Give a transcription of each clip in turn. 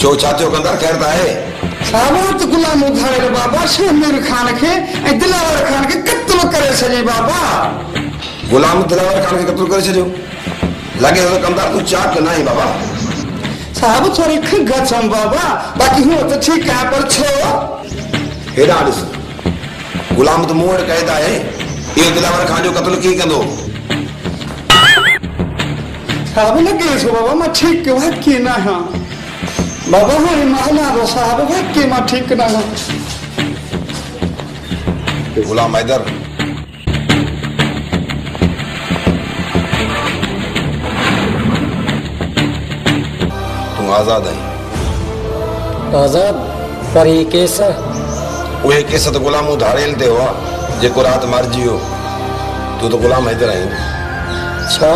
छो छा थियो कंदड़ ख़ैर त आहे? साबत गुलाम उधारे बाबा शेर खान के दिलावर खान के कत्ल करे छे बाबा। गुलाम दिलावर खान के कत्ल करे छो? लगे तो कंदड़ तू चाक नहीं बाबा। साहब थोड़ी खगचम बाबा, बाकी हो तो ठीक है पर छो हेडा दिस गुलाम तो मुंह कहता है ये दिलावर खान जो कत्ल की कंदो? साहब लगे सो बाबा मैं ठीक वाकई ना हां बाबा हमारी महला रो साहब वाकई मैं ठीक ना हां। गुलाम हैदर तू आजाद है? आजाद पर ये केस उहे केस तो गुलाम उधारेल ते हुआ जेको रात मरजी हो। तू तो गुलाम हैदर है। छा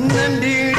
नंढी